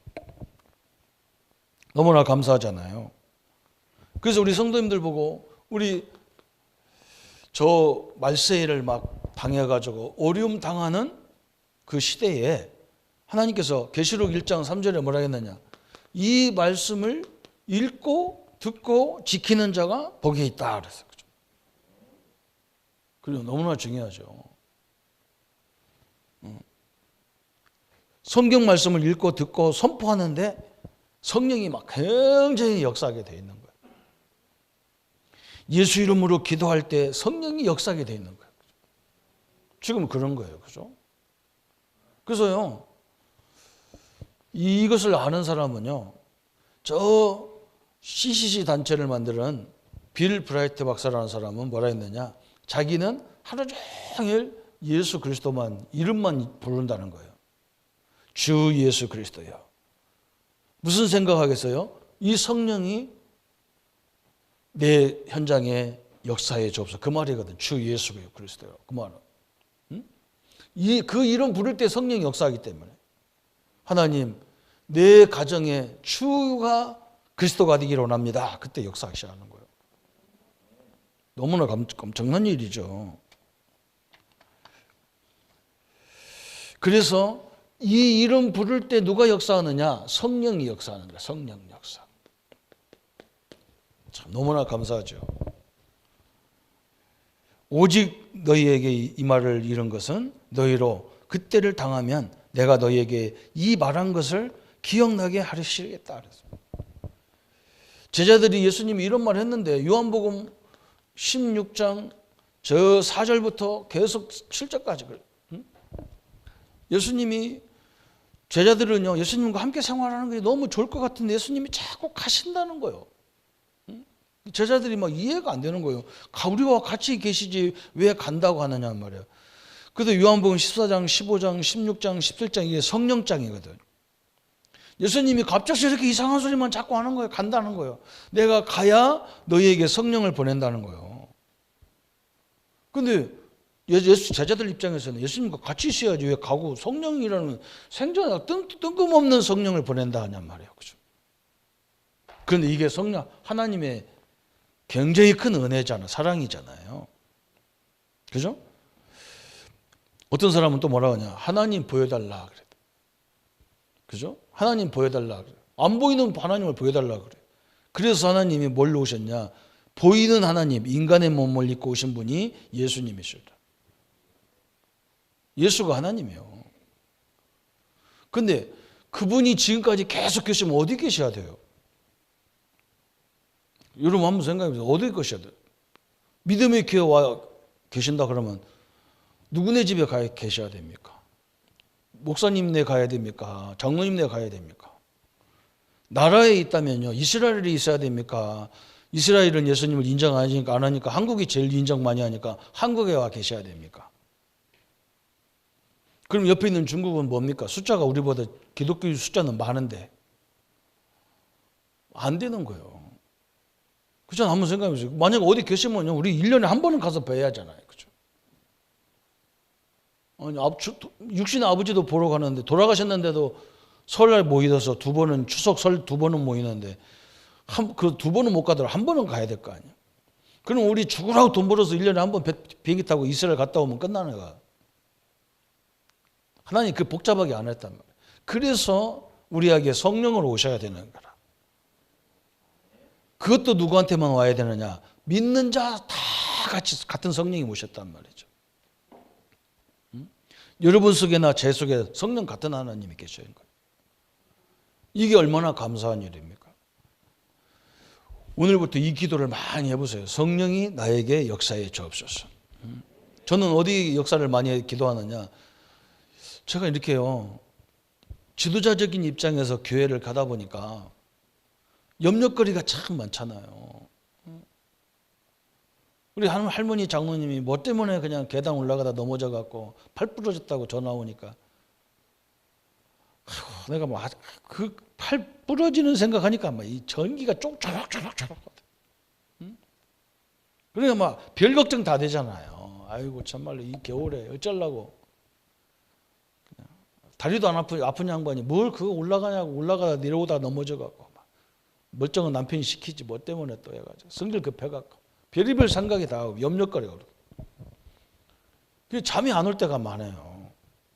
[SPEAKER 1] 너무나 감사하잖아요. 그래서 우리 성도님들 보고 우리 저 말세를 막 당해가지고 어려움 당하는 그 시대에 하나님께서 계시록 1장 3절에 뭐라 했느냐? 이 말씀을 읽고 듣고 지키는 자가 복이 있다 그랬어요. 그리고 너무나 중요하죠. 성경 말씀을 읽고 듣고 선포하는데 성령이 막 굉장히 역사하게 되어 있는 거예요. 예수 이름으로 기도할 때 성령이 역사하게 되어 있는 거예요. 지금 그런 거예요. 그죠? 그래서요, 이것을 아는 사람은요, 저 CCC 단체를 만드는 빌 브라이트 박사라는 사람은 뭐라 했느냐? 자기는 하루 종일 예수 그리스도만, 이름만 부른다는 거예요. 주 예수 그리스도요. 무슨 생각하겠어요? 이 성령이 내 현장에 역사해 주옵소서. 그 말이거든. 주 예수 그리스도요. 그 말은. 그 이름 부를 때 성령이 역사하기 때문에 하나님 내 가정에 주가 그리스도가 되기를 원합니다. 그때 역사하기 시작하는 거예요. 너무나 엄청난 일이죠. 그래서 이 이름 부를 때 누가 역사하느냐? 성령이 역사하는 거야. 성령 역사. 참 너무나 감사하죠. 오직 너희에게 이 말을 이룬 것은 너희로 그때를 당하면 내가 너희에게 이 말한 것을 기억나게 하시겠다. 그래서 제자들이 예수님이 이런 말을 했는데 요한복음 16장 저 4절부터 계속 7절까지 그래요. 예수님이 제자들은요, 예수님과 함께 생활하는 게 너무 좋을 것 같은데 예수님이 자꾸 가신다는 거예요. 제자들이 막 이해가 안 되는 거예요. 우리와 같이 계시지 왜 간다고 하느냐 말이에요. 그래서 요한복음 14장, 15장, 16장, 17장 이게 성령장이거든. 예수님이 갑자기 이렇게 이상한 소리만 자꾸 하는 거예요. 간다는 거예요. 내가 가야 너희에게 성령을 보낸다는 거예요. 근데 예수 제자들 입장에서는 예수님과 같이 있어야지 왜 가고 성령이라는 생전 뜬금없는 성령을 보낸다 하냔 말이에요. 그죠? 그런데 이게 성령 하나님의 굉장히 큰 은혜잖아. 사랑이잖아요. 그죠? 어떤 사람은 또 뭐라 하냐? 하나님 보여달라 그래. 그죠? 하나님 보여달라 그래. 안 보이는 하나님을 보여달라 그래. 그래서 하나님이 뭘로 오셨냐? 보이는 하나님, 인간의 몸을 입고 오신 분이 예수님이시다. 예수가 하나님이에요. 근데 그분이 지금까지 계속 계시면 어디 계셔야 돼요? 여러분 한번 생각해 보세요. 어디 계셔야 돼요? 믿음의 교회 와 계신다 그러면 누구네 집에 가 계셔야 됩니까? 목사님네 가야 됩니까? 장로님네 가야 됩니까? 나라에 있다면요. 이스라엘에 있어야 됩니까? 이스라엘은 예수님을 인정 안 하니까 한국이 제일 인정 많이 하니까 한국에 와 계셔야 됩니까? 그럼 옆에 있는 중국은 뭡니까? 숫자가 우리보다 기독교 숫자는 많은데 안 되는 거예요. 그죠? 한번 생각해 보세요. 만약 어디 계시면요. 우리 1년에 한 번은 가서 뵈야 하잖아요. 그죠? 아니, 육신의 아버지도 보러 가는데 돌아가셨는데도 설날 모이어서 두 번은 추석 설 두 번은 모이는데 그 두 번은 못 가더라도 한 번은 가야 될 거 아니에요. 그럼 우리 죽으라고 돈 벌어서 1년에 한 번 비행기 타고 이스라엘 갔다 오면 끝나는 거야. 하나님 그 복잡하게 안 했단 말이에요. 그래서 우리에게 성령으로 오셔야 되는 거라. 그것도 누구한테만 와야 되느냐? 믿는 자 다 같이 같은 성령이 오셨단 말이죠. 여러분 속에나 제 속에 성령 같은 하나님이 계시는 거예요. 이게 얼마나 감사한 일입니까? 오늘부터 이 기도를 많이 해보세요. 성령이 나에게 역사해 주옵소서. 저는 어디 역사를 많이 기도하느냐? 제가 이렇게요. 지도자적인 입장에서 교회를 가다 보니까 염려거리가 참 많잖아요. 우리 할머니 장로님이 뭐 때문에 그냥 계단 올라가다 넘어져 갖고 팔 부러졌다고 전화 오니까 내가 뭐 그 팔 부러지는 생각하니까 막 이 전기가 쪼락쪼락 그러니까 막 별 걱정 다 되잖아요. 아이고 참말로 이 겨울에 어쩌려고 다리도 안 아픈 양반이 뭘 그거 올라가냐고 올라가다 내려오다 넘어져 갖고 멀쩡한 남편이 시키지 뭐 때문에 또 해가지고 성질 급해갖고 별의별 생각이 다 하고 염려거리고 잠이 안 올 때가 많아요.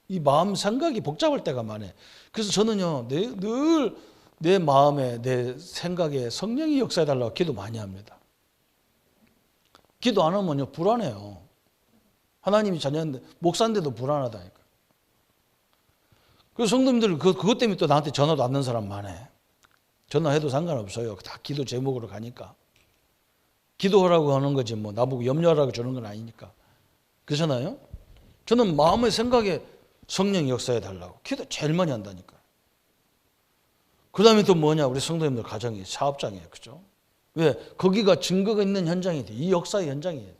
[SPEAKER 1] 이 마음 생각이 복잡할 때가 많아요. 그래서 저는요 늘 내 마음에 내 생각에 성령이 역사해달라고 기도 많이 합니다. 기도 안 하면요 불안해요. 하나님이 자녀인데 목사인데도 불안하다니까. 그래서 성도님들 그것 때문에 또 나한테 전화도 안 넣는 사람 많아요. 전화해도 상관없어요. 다 기도 제목으로 가니까. 기도하라고 하는 거지 뭐 나보고 염려하라고 주는 건 아니니까. 그렇잖아요? 저는 마음의 생각에 성령이 역사해 달라고 기도 제일 많이 한다니까. 그 다음에 또 뭐냐? 우리 성도님들 가정이 사업장이에요. 그죠? 왜? 거기가 증거가 있는 현장이 돼. 이 역사의 현장이에요.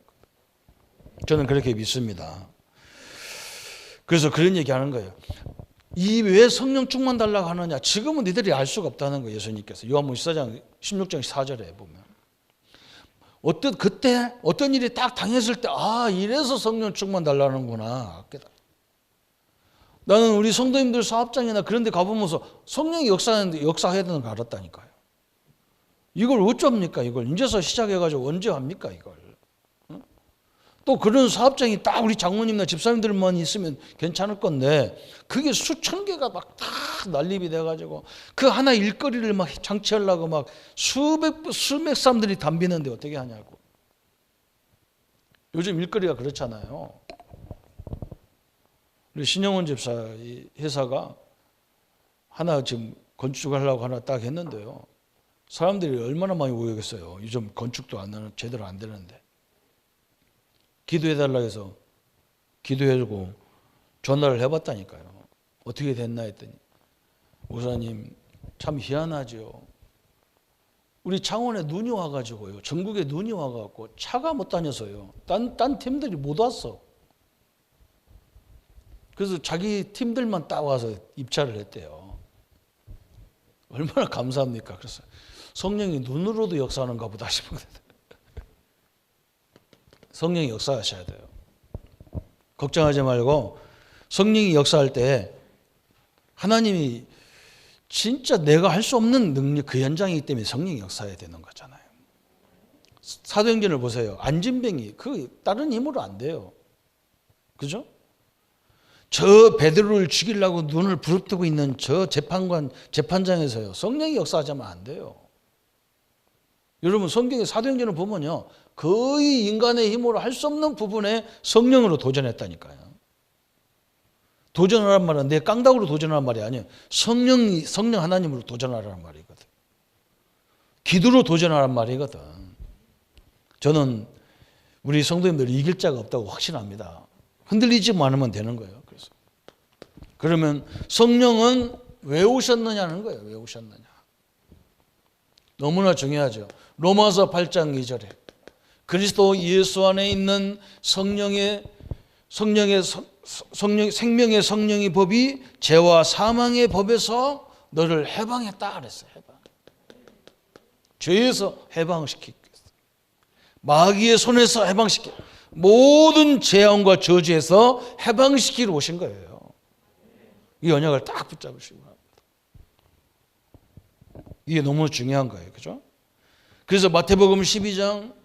[SPEAKER 1] 저는 그렇게 믿습니다. 그래서 그런 얘기 하는 거예요. 이 왜 성령 충만 달라고 하느냐? 지금은 니들이 알 수가 없다는 거예요. 예수님께서. 요한복음 14장 16장 4절에 보면. 그때 어떤 일이 딱 당했을 때 이래서 성령 충만 달라는구나. 나는 우리 성도님들 사업장이나 그런 데 가보면서 성령이 역사해야 되는 걸 알았다니까요. 이걸 어쩝니까? 이걸 이제서 시작해가지고 언제 합니까? 이걸. 또 그런 사업장이 딱 우리 장로님이나 집사님들만 있으면 괜찮을 건데 그게 수천 개가 막 다 난립이 돼가지고 그 하나 일거리를 막 장치하려고 막 수백 사람들이 덤비는데 어떻게 하냐고. 요즘 일거리가 그렇잖아요. 우리 신영원 집사 이 회사가 하나 지금 건축하려고 하나 딱 했는데요. 사람들이 얼마나 많이 오겠어요. 요즘 건축도 제대로 안 되는데. 기도해달라고 해서 기도해주고 전화를 해봤다니까요. 어떻게 됐나 했더니 목사님 참 희한하죠. 우리 창원에 눈이 와가지고요. 전국에 눈이 와가지고 차가 못 다녀서요. 딴 팀들이 못 왔어. 그래서 자기 팀들만 딱 와서 입찰을 했대요. 얼마나 감사합니까? 그래서 성령이 눈으로도 역사하는가 보다 싶은 거예요. 성령이 역사하셔야 돼요. 걱정하지 말고 성령이 역사할 때 하나님이 진짜 내가 할 수 없는 능력 그 현장이기 때문에 성령이 역사해야 되는 거잖아요. 사도행전을 보세요. 안진뱅이 그 다른 힘으로 안 돼요. 그죠? 저 베드로를 죽이려고 눈을 부릅뜨고 있는 저 재판장에서요. 성령이 역사하자면 안 돼요. 여러분 성경의 사도행전을 보면요. 거의 인간의 힘으로 할 수 없는 부분에 성령으로 도전했다니까요. 도전하란 말은 내 깡다구로 도전하란 말이 아니에요. 성령 하나님으로 도전하라는 말이거든. 기도로 도전하란 말이거든. 저는 우리 성도님들이 이길 자가 없다고 확신합니다. 흔들리지만 않으면 되는 거예요. 그래서 그러면 성령은 왜 오셨느냐는 거예요. 왜 오셨느냐. 너무나 중요하죠. 로마서 8장 2절에 그리스도 예수 안에 있는 생명의 성령의 법이 죄와 사망의 법에서 너를 해방했다 그랬어요. 해방. 죄에서 해방시키기 위해서. 마귀의 손에서 해방시키. 모든 재앙과 저주에서 해방시키러 오신 거예요. 이 언약을 딱 붙잡으시고 합니다. 이게 너무 중요한 거예요. 그죠? 그래서 마태복음 12장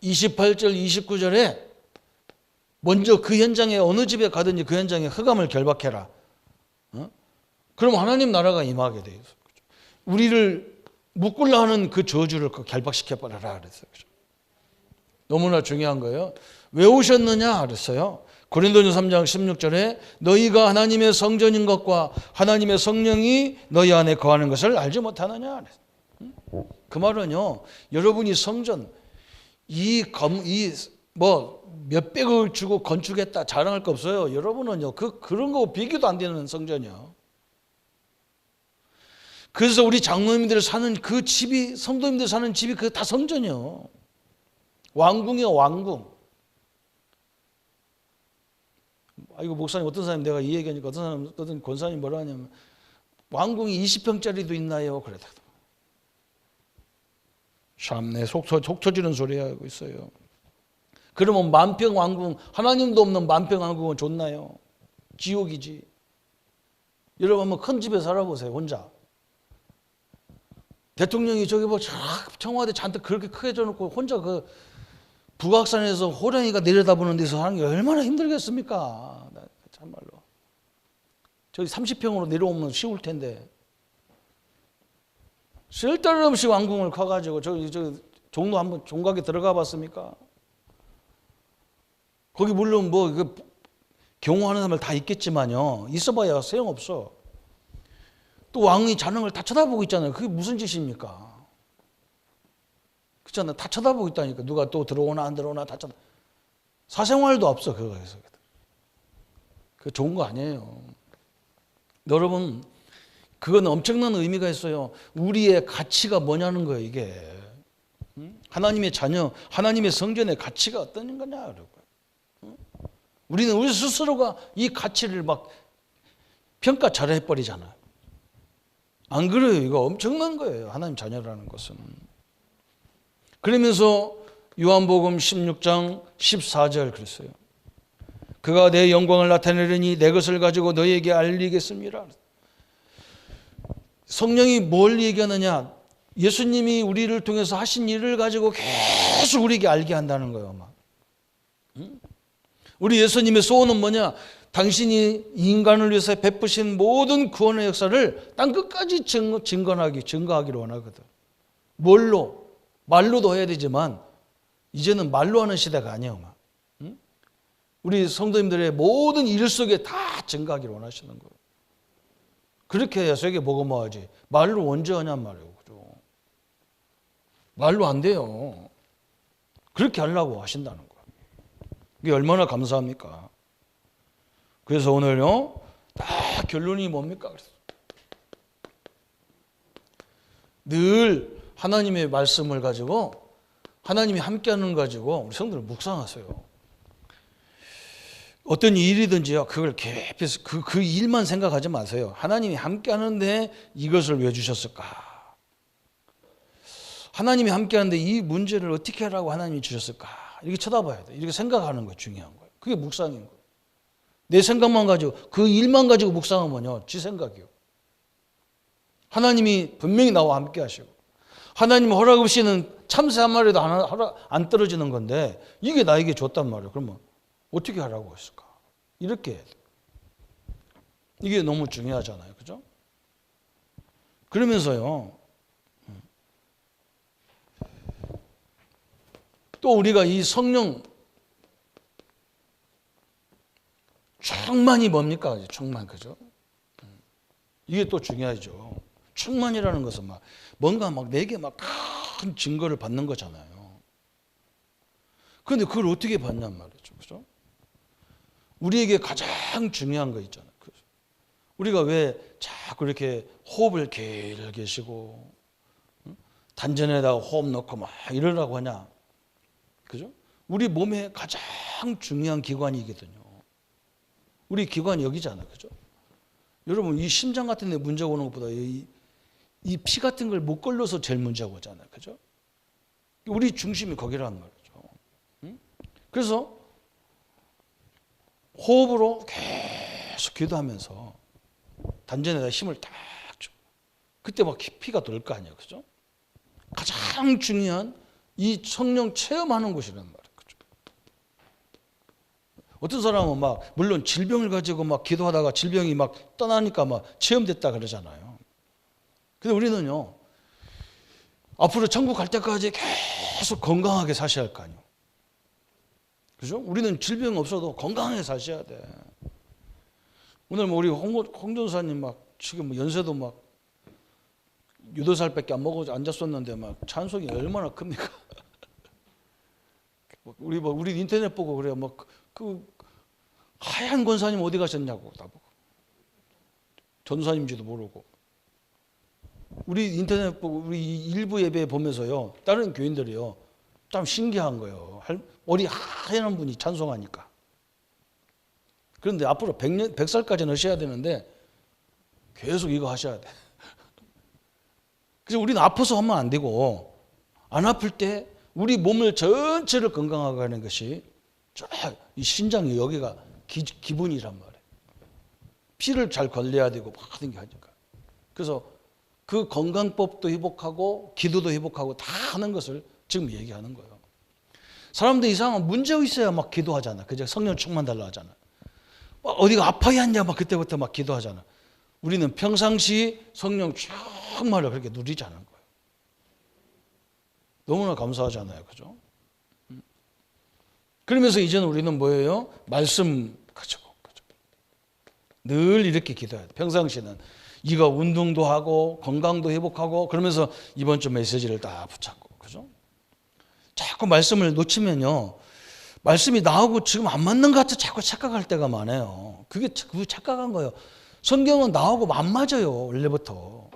[SPEAKER 1] 28절 29절에 먼저 그 현장에 어느 집에 가든지 그 현장에 흑암을 결박해라. 그럼 하나님 나라가 임하게 돼요. 우리를 묶으려 하는 그 저주를 결박시켜버려라 그랬어요. 너무나 중요한 거예요. 왜 오셨느냐 그랬어요. 고린도전서 3장 16절에 너희가 하나님의 성전인 것과 하나님의 성령이 너희 안에 거하는 것을 알지 못하느냐. 그 말은요. 여러분이 성전 몇백을 주고 건축했다 자랑할 거 없어요. 여러분은요. 그런 거 비교도 안 되는 성전이요. 그래서 우리 장로님들 사는 그 집이 성도님들 사는 집이 그 다 성전이요. 왕궁이요. 왕궁. 이거 목사님 어떤 사람이 내가 이 얘기하니까 어떤 권사님 뭐라 하냐면 왕궁이 20평짜리도 있나요? 그래. 참내 속 터지는 소리 하고 있어요. 그러면 만평 왕궁 하나님도 없는 만평 왕궁은 좋나요? 지옥이지. 여러분 한번 큰 집에 살아보세요. 혼자. 대통령이 저기 청와대 잔뜩 그렇게 크게 줘놓고 혼자 그 북악산에서 호랑이가 내려다보는 데서 하는 게 얼마나 힘들겠습니까? 참말로. 저기 30평으로 내려오면 쉬울 텐데. 쓸데없이 왕궁을 커가지고 저 종로 한번 종각에 들어가 봤습니까? 거기 물론 경호하는 사람들 다 있겠지만요. 있어봐야 소용없어. 또 왕이 자는 걸 다 쳐다보고 있잖아요. 그게 무슨 짓입니까? 그렇잖아요. 다 쳐다보고 있다니까. 누가 또 들어오나 안 들어오나 다 쳐다. 사생활도 없어 그거에서. 그 좋은 거 아니에요. 여러분 그건 엄청난 의미가 있어요. 우리의 가치가 뭐냐는 거예요. 이게 하나님의 자녀, 하나님의 성전의 가치가 어떤 거냐 여러분. 우리는 우리 스스로가 이 가치를 막 평가 잘해버리잖아요. 안 그래요? 이거 엄청난 거예요. 하나님 자녀라는 것은. 그러면서 요한복음 16장 14절 그랬어요. 그가 내 영광을 나타내려니 내 것을 가지고 너희에게 알리겠습니다. 성령이 뭘 얘기하느냐? 예수님이 우리를 통해서 하신 일을 가지고 계속 우리에게 알게 한다는 거예요. 막. 우리 예수님의 소원은 뭐냐? 당신이 인간을 위해서 베푸신 모든 구원의 역사를 땅 끝까지 증거하기를 원하거든. 뭘로? 말로도 해야 되지만 이제는 말로 하는 시대가 아니에요. 막. 우리 성도님들의 모든 일 속에 다 증거하기를 원하시는 거예요. 그렇게 해야 세계 복음화하지. 말로 언제 하냔 말이에요. 그죠? 말로 안 돼요. 그렇게 하려고 하신다는 거예요. 이게 얼마나 감사합니까? 그래서 오늘요, 다 결론이 뭡니까? 늘 하나님의 말씀을 가지고, 하나님이 함께하는 걸 가지고 우리 성도들 묵상하세요. 어떤 일이든지요, 그걸 깊이 그 일만 생각하지 마세요. 하나님이 함께하는데 이것을 왜 주셨을까? 하나님이 함께하는데 이 문제를 어떻게 하라고 하나님이 주셨을까? 이렇게 쳐다봐야 돼. 이렇게 생각하는 거 중요한 거예요. 그게 묵상인 거예요. 내 생각만 가지고 그 일만 가지고 묵상하면요, 지 생각이요. 하나님이 분명히 나와 함께 하시고 하나님 허락 없이는 참새 한 마리도 안 떨어지는 건데 이게 나에게 줬단 말이에요. 그러면 어떻게 하라고 했을까? 이렇게 해야 돼. 이게 너무 중요하잖아요. 그죠? 그러면서요, 또 우리가 이 성령 충만이 뭡니까? 충만, 그죠? 이게 또 중요하죠. 충만이라는 것은 뭔가 내게 큰 증거를 받는 거잖아요. 그런데 그걸 어떻게 받냔 말이죠. 그죠? 우리에게 가장 중요한 거 있잖아요. 우리가 왜 자꾸 이렇게 호흡을 길게 쉬고 단전에다가 호흡 넣고 이러라고 하냐? 그죠? 우리 몸에 가장 중요한 기관이거든요. 우리 기관이 여기잖아요. 그죠? 여러분, 이 심장 같은 데 문제가 오는 것보다 이 피 같은 걸 못 걸러서 제일 문제가 오잖아요. 그죠? 우리 중심이 거기란 말이죠. 그래서 호흡으로 계속 기도하면서 단전에다 힘을 딱 줘. 그때 피가 돌 거 아니에요. 그죠? 가장 중요한 이 성령 체험하는 곳이란 말이에요. 그죠? 어떤 사람은 물론 질병을 가지고 기도하다가 질병이 떠나니까 체험됐다 그러잖아요. 근데 우리는요, 앞으로 천국 갈 때까지 계속 건강하게 사셔야 할 거 아니에요. 그죠? 우리는 질병 없어도 건강하게 사셔야 돼. 오늘 우리 홍 전사님 지금 연세도 8살밖에 안 먹어 앉았었는데 찬송이 얼마나 큽니까? 우리 인터넷 보고 그래요. 그 하얀 권사님 어디 가셨냐고 다 보고. 전사님인지도 모르고. 우리 인터넷 보고 우리 일부 예배 보면서요, 다른 교인들이요, 참 신기한 거예요. 머리 하얀 분이 찬송하니까. 그런데 앞으로 100살까지는 하셔야 되는데 계속 이거 하셔야 돼. 그래서 우리는 아파서 하면 안 되고, 안 아플 때 우리 몸을 전체를 건강하게 하는 것이 이 신장이 여기가 기분이란 말이에요. 피를 잘 관리해야 되고 하는 게 하니까. 그래서 그 건강법도 회복하고 기도도 회복하고 다 하는 것을 지금 얘기하는 거예요. 사람들 이상한 문제 있어야 기도하잖아. 그죠? 성령 충만 달라 하잖아. 어디가 아파야 하냐 그때부터 기도하잖아. 우리는 평상시 성령 충만을 그렇게 누리지 않은 거예요. 너무나 감사하잖아요. 그죠? 그러면서 이제는 우리는 뭐예요? 말씀 가지고. 늘 이렇게 기도해야 돼. 평상시는 이거 운동도 하고 건강도 회복하고 그러면서 이번 주 메시지를 딱 붙잡고. 그죠? 자꾸 말씀을 놓치면요, 말씀이 나오고 지금 안 맞는 것 같아 자꾸 착각할 때가 많아요. 그게 착각한 거예요. 성경은 나오고 안 맞아요. 원래부터.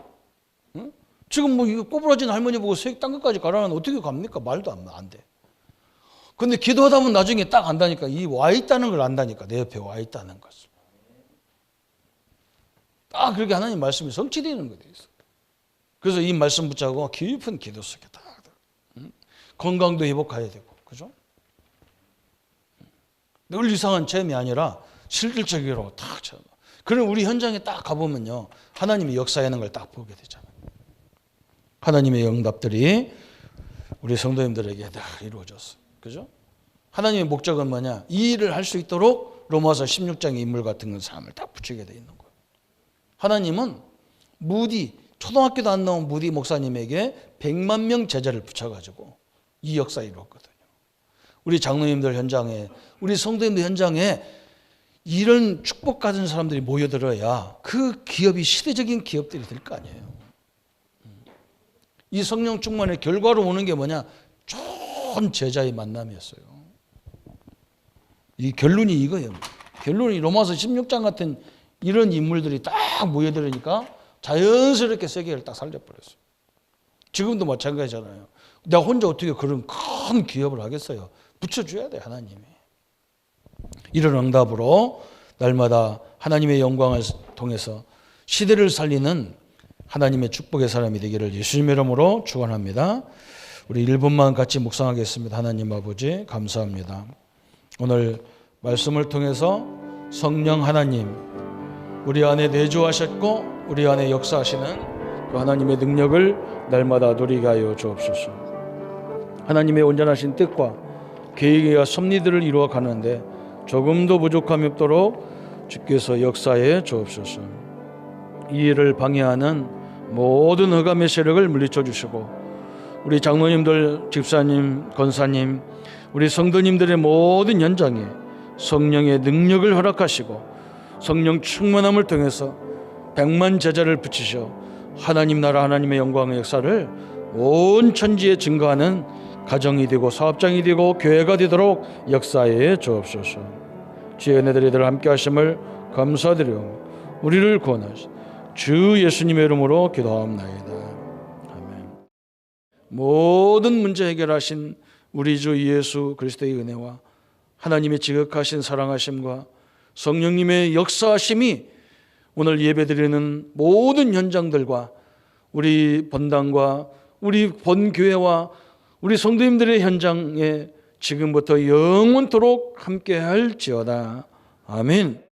[SPEAKER 1] 응? 지금 이거 꼬부라진 할머니 보고 수익 딴 것까지 가라는 어떻게 갑니까? 말도 안 돼. 근데 기도하다 보면 나중에 딱 안다니까. 이 와 있다는 걸 안다니까. 내 옆에 와 있다는 것을. 딱 그렇게 하나님 말씀이 성취되는 거예요. 그래서 이 말씀 붙잡고 깊은 기도 속에 딱 건강도 회복해야 되고, 그죠? 늘 이상한 체험이 아니라 실질적으로 딱 체험. 그럼 우리 현장에 딱 가보면요, 하나님이 역사하는 걸 딱 보게 되잖아요. 하나님의 응답들이 우리 성도님들에게 다 이루어졌어요. 그죠? 하나님의 목적은 뭐냐? 이 일을 할 수 있도록 로마서 16장의 인물 같은 사람을 다 붙이게 돼 있는 거예요. 하나님은 무디, 초등학교도 안 나온 무디 목사님에게 100만 명 제자를 붙여가지고 이 역사 이루었거든요. 우리 장로님들 현장에, 우리 성도님들 현장에 이런 축복 가진 사람들이 모여들어야 그 기업이 시대적인 기업들이 될 거 아니에요. 이 성령 충만의 결과로 오는 게 뭐냐? 좋은 제자의 만남이었어요. 이 결론이 이거예요. 결론이 로마서 16장 같은 이런 인물들이 딱 모여들으니까 자연스럽게 세계를 딱 살려버렸어요. 지금도 마찬가지잖아요. 내가 혼자 어떻게 그런 큰 기업을 하겠어요? 붙여줘야 돼, 하나님이. 이런 응답으로 날마다 하나님의 영광을 통해서 시대를 살리는 하나님의 축복의 사람이 되기를 예수님의 이름으로 축원합니다. 우리 1분만 같이 묵상하겠습니다. 하나님 아버지 감사합니다. 오늘 말씀을 통해서 성령 하나님 우리 안에 내주하셨고 우리 안에 역사하시는 그 하나님의 능력을 날마다 누리게 하여 주옵소서. 하나님의 온전하신 뜻과 계획과 섭리들을 이루어 가는데 조금도 부족함이 없도록 주께서 역사해 주옵소서. 이 일을 방해하는 모든 흑암의 세력을 물리쳐 주시고 우리 장로님들, 집사님, 권사님, 우리 성도님들의 모든 현장에 성령의 능력을 허락하시고 성령 충만함을 통해서 100만 제자를 붙이셔 하나님 나라 하나님의 영광의 역사를 온 천지에 증거하는 가정이 되고 사업장이 되고 교회가 되도록 역사해 주옵소서. 주의 은혜들이 함께 하심을 감사드려 우리를 구원하시 주 예수님의 이름으로 기도하옵나이다. 아멘. 모든 문제 해결하신 우리 주 예수 그리스도의 은혜와 하나님의 지극하신 사랑하심과 성령님의 역사하심이 오늘 예배드리는 모든 현장들과 우리 본당과 우리 본교회와 우리 성도님들의 현장에 지금부터 영원토록 함께 할지어다. 아멘.